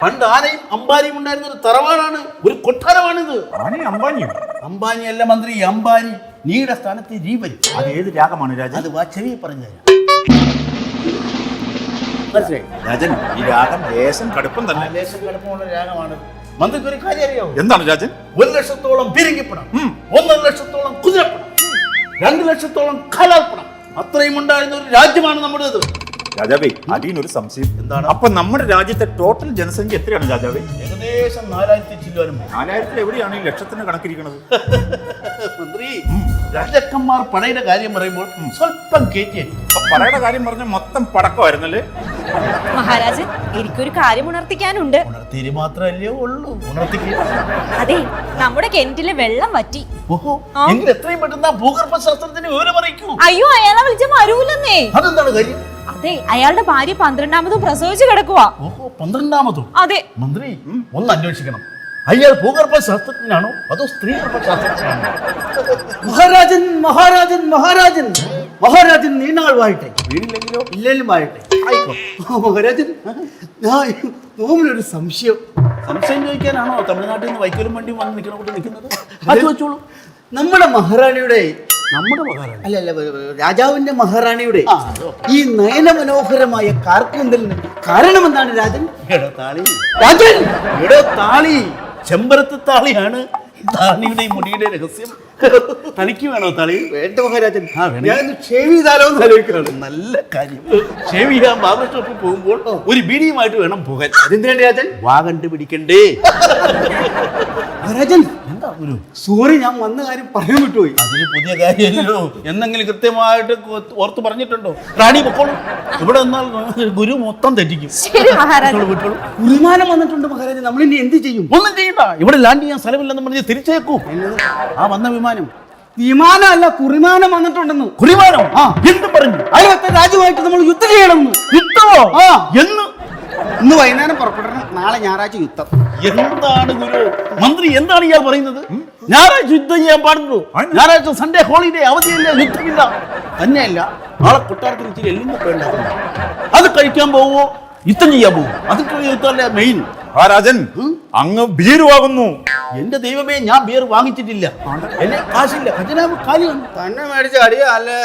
പണ്ട് ആനയും അംബാനിയും ഉണ്ടായിരുന്ന ഒരു തറവാടാണ്, ഒരു കൊട്ടാരമാണിത്. അംബാനിയല്ല മന്ത്രി, അംബാനി. നീയുടെ സ്ഥാനത്ത് ജീവൻ. അത് ഏത് രാഗമാണ് രാജൻ? അത് വാച്ചവി പറഞ്ഞുതരാം. രാജൻ, ഈ രാഗം ലേശം കടുപ്പം തന്നെ. ലേശം കടുപ്പമുള്ള രാഗമാണ്. മന്ത്രിക്ക് ഒരു കാര്യം അറിയാവോ? എന്താണ് രാജൻ? 1 ലക്ഷത്തോളം പീരങ്കിപ്പണം, 1.5 ലക്ഷത്തോളം കുതിരപ്പണം, 2 ലക്ഷത്തോളം കലാൽപ്പണം, അത്രയും ഉണ്ടായിരുന്ന ഒരു രാജ്യമാണ് നമ്മുടേത്. രാജാവേ, അതിനൊരു സംശയം. എന്താണ്? അപ്പൊ നമ്മുടെ രാജ്യത്തെ ടോട്ടൽ ജനസംഖ്യ എത്രയാണ് രാജാവേ? ഏകദേശം 4000 ചില്ലുവാനും. 4000 എവിടെയാണ് ഈ ലക്ഷത്തിന് കണക്കിരിക്കുന്നത്? മന്ത്രി, രാജാക്കന്മാർ പടയുടെ കാര്യം പറയുമ്പോൾ സ്വല്പം കയറ്റിയായിരിക്കും. പടയുടെ കാര്യം പറഞ്ഞ മൊത്തം പടക്കമായിരുന്നല്ലേ? മഹാരാജൻ, എനിക്കൊരു കാര്യം ഉണർത്തിക്കാനുണ്ട്. ഉണർത്തിരി മാത്രമല്ലേ ഉള്ളൂ. അതെ, നമ്മുടെ കിണറ്റിലെ വെള്ളം വറ്റി. ഓഹോ, എങ്കിൽ എത്രയും പെട്ടെന്ന് ഭൂഗർഭ ശാസ്ത്രത്തിന് വിവരം അറിയിക്കൂ. അയ്യോ, അയാളെ വിളിച്ച വരൂലെന്നേ. അതെന്താണ് കാര്യം? അതെ, അയാളുടെ ഭാര്യ 12ാമതും പ്രസവിച്ചു കിടക്കുവാ. ഓഹോ, 12ാമതും? അതെ. മന്ത്രി, ഒന്ന് അന്വേഷിക്കണം. അയാൾ ഭൂഗർഭ ശാസ്ത്രജ്ഞനാണോ അതോ സ്ത്രീ ഗർഭശാസ്ത്രജ്ഞനാണോ? മഹാരാജൻ മഹാരാജൻ മഹാരാജൻ മഹാരാജൻ നീണാൾ വാഴട്ടെ. വീണില്ലെങ്കിലോ? ഇല്ലെങ്കിലും വാഴട്ടെ. മഹാരാജൻ, ഞാൻ നോമിനൊരു സംശയം. സംശയം ചോദിക്കാനാണോ തമിഴ്നാട്ടിൽ നിന്ന് വൈക്കോലും വണ്ടി വന്ന് നിൽക്കണ കൂട്ടി നിൽക്കുന്നത്? അത് വെച്ചോളൂ. നമ്മുടെ മഹാറാണിയുടെ നമ്മുടെ മഹാരാണി അല്ല രാജാവിന്റെ മഹാറാണിയുടെ ഈ നയന മനോഹരമായ കാർക്കൂന്തലിന് കാരണം എന്താണ് രാജൻ? താളി. രാജൻ, താളി ചെമ്പരത്ത് താളിയാണ്. താളിയുടെ ഈ മുടിയുടെ രഹസ്യം. തനിക്ക് വേണോ താളി? വേണ്ട മഹാരാജൻ, വേണം. ഞാൻ ഷേവ് ചെയ്താലോ എന്ന് ആലോചിക്കണം. നല്ല കാര്യം. ഷേവ് ചെയ്യാൻ ബാർബർ ഷോപ്പിൽ പോകുമ്പോൾ ഒരു ബീഡിയുമായിട്ട് വേണം പോകാൻ. അതെന്തിനാണ് രാജൻ? വാ കണ്ടുപിടിക്കണ്ടേ? മഹാരാജൻ, എന്താ ഒരു സോറി, ഞാൻ വന്ന കാര്യം പറയാൻ വിട്ടുപോയി. അതൊരു പുതിയ കാര്യമല്ലോ. എന്തെങ്കിലും കൃത്യമായിട്ട് ഓർത്ത് പറഞ്ഞിട്ടുണ്ടോ? റാണി പൊക്കോളൂ. ഇവിടെ വന്നാൽ ഗുരു മൊത്തം തെറ്റിക്കും. ശരി മഹാരാജൻ. വിട്ടോളൂ. വിമാനം വന്നിട്ടുണ്ട് മഹാരാജൻ, നമ്മൾ ഇനി എന്ത് ചെയ്യും? ഒന്നും ചെയ്യണ്ട. ഇവിടെ ലാൻഡ് ചെയ്യാൻ സ്ഥലമില്ലെന്ന് പറഞ്ഞ് തിരിച്ചേക്കൂ. ആ വന്ന വിമാനം വിമാനമല്ല, കുറിമാനം വന്നിട്ടുണ്ടെന്ന്. കുറിമാനം? എന്തും പറഞ്ഞു. അയലത്തെ രാജ്യമായിട്ട് നമ്മൾ യുദ്ധം ചെയ്യണമെന്ന്. യുദ്ധമോ? എന്ന് ഇന്ന് വൈകുന്നേരം പുറപ്പെടണം, നാളെ ഞായറാഴ്ച യുദ്ധം. എന്താണ് ഗുരു? മന്ത്രി എന്താണ് ഇയാൾ പറയുന്നത്? ഞായറാഴ്ച യുദ്ധം ചെയ്യാൻ പാടുള്ളൂ. ഞായറാഴ്ച സൺഡേ ഹോളിഡേ, അവധിയല്ല, യുദ്ധമില്ല. തന്നെയല്ല, നാളെ കൊട്ടാരത്തിന് ഇച്ചിരി എല്ലിന്റെ പേരുണ്ടാക്കുന്നു. അത് കഴിക്കാൻ പോവോ യുദ്ധം ചെയ്യാൻ പോകും? അതിട്ടുള്ള യുദ്ധമല്ല മെയിൻ. രാജൻ, അങ്ങ് ഭീരുവാകുന്നു. എന്റെ ദൈവമേ, ഞാൻ ബിയർ വാങ്ങിച്ചിട്ടില്ല. എന്നെ കാശില്ല, ഖജനാവ് കാലിയാണ്. തന്നെ മേടിച്ച അടിയാ അല്ലേ?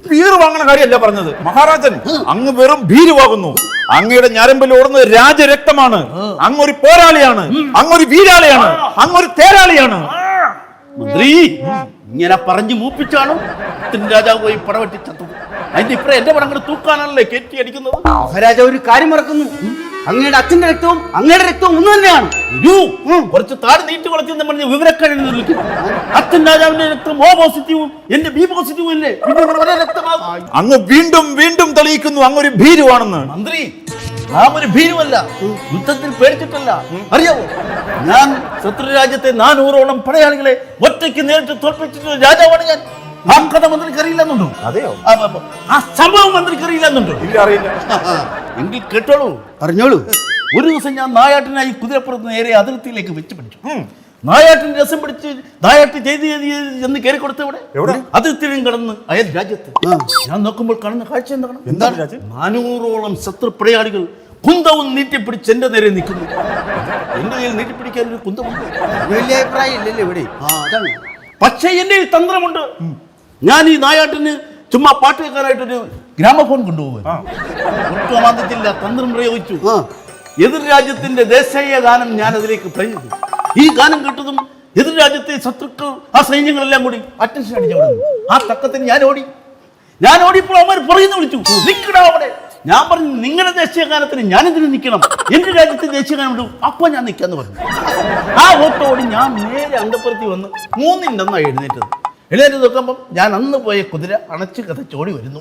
ബീർ വാങ്ങണ കാര്യമല്ല പറഞ്ഞത് മഹാരാജൻ. അങ്ങ് വെറും ഭീരുവാകുന്നു. അങ്ങയുടെ ഞരമ്പിൽ ഓടുന്നത് രാജരക്തമാണ്. അങ്ങൊരു പോരാളിയാണ്, അങ്ങൊരു വീരാളിയാണ്, അങ്ങൊരു തേരാളിയാണ്. മന്ത്രി, ഇങ്ങനെ പറഞ്ഞു മൂപ്പിച്ചാണ് രാജാവ് പോയി പടവെട്ടി ചത്തത്. അതിന്റെ ഇപ്പഴ എന്റെ പടങ്ങൾ തൂക്കാനല്ലേ കയറ്റി അടിക്കുന്നത്. മഹാരാജ ഒരു കാര്യം മറക്കുന്നു. അങ്ങയുടെ അച്ഛന്റെ രക്തവും അങ്ങയുടെ രക്തവും ഒന്ന് തന്നെയാണ്. കുറച്ച് താടി നീട്ടി വളർത്തി പറഞ്ഞ് വിവരക്കഴിഞ്ഞ് നിൽക്കും. അച്ഛൻ രാജാവിന്റെ രക്തം O പോസിറ്റീവും എന്റെ B പോസിറ്റീവും അല്ലേ? പിന്നെ രക്തമാകും. അങ്ങ് വീണ്ടും വീണ്ടും തെളിയിക്കുന്നു അങ്ങൊരു ഭീരുവാണെന്ന്. മന്ത്രി, നാം ഒരു ഭീരുവല്ല, യുദ്ധത്തിൽ പേടിച്ചിട്ടല്ല. അറിയാവോ, ഞാൻ ശത്രു രാജ്യത്തെ 400ഓളം പടയാളികളെ ഒറ്റയ്ക്ക് നേരിട്ട് തോൽപ്പിച്ചിട്ടുള്ള രാജാവാണ് ഞാൻ. ആ കഥ മന്ത്രിക്ക് അറിയില്ലെന്നുണ്ടോ? അതെയോ? ആ സംഭവം മന്ത്രിക്ക് അറിയില്ലെന്നുണ്ടോ? ഇല്ല, അറിയില്ല. എങ്കിൽ കേട്ടോളൂ, പറഞ്ഞോളൂ. ഒരു ദിവസം ഞാൻ നായാട്ടിനായി കുതിരപ്പുറത്ത് നേരെ അതിർത്തിയിലേക്ക് വെച്ച് പിടിച്ചു. നായാട്ടിന് രസം പിടിച്ച് നായാട്ട് ചെയ്ത് എന്ന് കയറി കൊടുത്തവിടെ അതിർത്തിയിലും കടന്ന് അയൽ രാജ്യത്ത് ഞാൻ നോക്കുമ്പോൾ കാണുന്ന കാഴ്ച എന്താണ്? 400ഓളം ശത്രു പടയാളികൾ കുന്തവും നീട്ടിപ്പിടിച്ച് എന്റെ നേരെ നിൽക്കുന്നു. എന്റെ കയ്യിൽ നീട്ടിപ്പിടിക്കാൻ ഒരു കുന്തമുണ്ട്. വലിയ അഭിപ്രായം ഇല്ലല്ലോ ഇവിടെ. അതാണ്. പക്ഷേ എന്റെ ഈ തന്ത്രമുണ്ട്. ഞാൻ ഈ നായാട്ടിന് ചുമ്മാ പാട്ട് കേൾക്കാനായിട്ടൊരു ഗ്രാമഫോൺ കൊണ്ടുപോകും. ഒട്ടുമാന്തിച്ചില്ല, തന്ത്രം പ്രയോഗിച്ചു. എതിർ രാജ്യത്തിന്റെ ദേശീയ ഗാനം ഞാൻ അതിലേക്ക് പ്രയോഗിച്ചു. ഈ ഗാനം കേട്ടതും എതിർ രാജ്യത്തെ ശത്രുക്കൾ, ആ സൈന്യങ്ങളെല്ലാം കൂടി അറ്റൻഷൻ അടിച്ചവിടുന്നു. ആ തക്കത്തിന് ഞാൻ ഓടിയപ്പോൾ അവർ പറയുന്നു വിളിച്ചു, നിൽക്കടാ അവിടെ. ഞാൻ പറഞ്ഞു, നിങ്ങളുടെ ദേശീയ ഗാനത്തിന് ഞാനെന്തിനു നിൽക്കണം? എന്റെ രാജ്യത്തെ ദേശീയ ഗാനം വിടും, അപ്പൊ ഞാൻ നിൽക്കാന്ന് പറഞ്ഞു. ആ ഓട്ടോടി ഞാൻ നേരെ അന്തപ്പുറത്തി വന്ന് 3 എഴുന്നേറ്റത്. എഴുന്നേറ്റ് നോക്കുമ്പോൾ ഞാൻ അന്ന് പോയ കുതിര അണച്ച് കഥച്ചോടി വരുന്നു.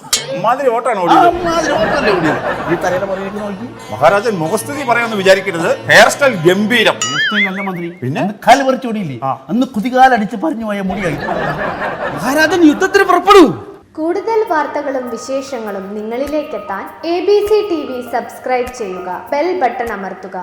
മഹാരാജൻ, മുഖസ്തുതി പറയാമെന്ന് വിചാരിക്കരുത്. ഹെയർ സ്റ്റൈൽ ഗംഭീരം. നല്ല മന്ത്രി, പിന്നെ കാല് പറിച്ചോടിയില്ലേ? അന്ന് കുതികാലടിച്ച് പറഞ്ഞു പോയ മുടിയായി. മഹാരാജൻ യുദ്ധത്തിന് പുറപ്പെടൂ. കൂടുതൽ വാർത്തകളും വിശേഷങ്ങളും നിങ്ങളിലേക്കെത്താൻ ABC TV സബ്സ്ക്രൈബ് ചെയ്യുക, ബെൽ ബട്ടൺ അമർത്തുക.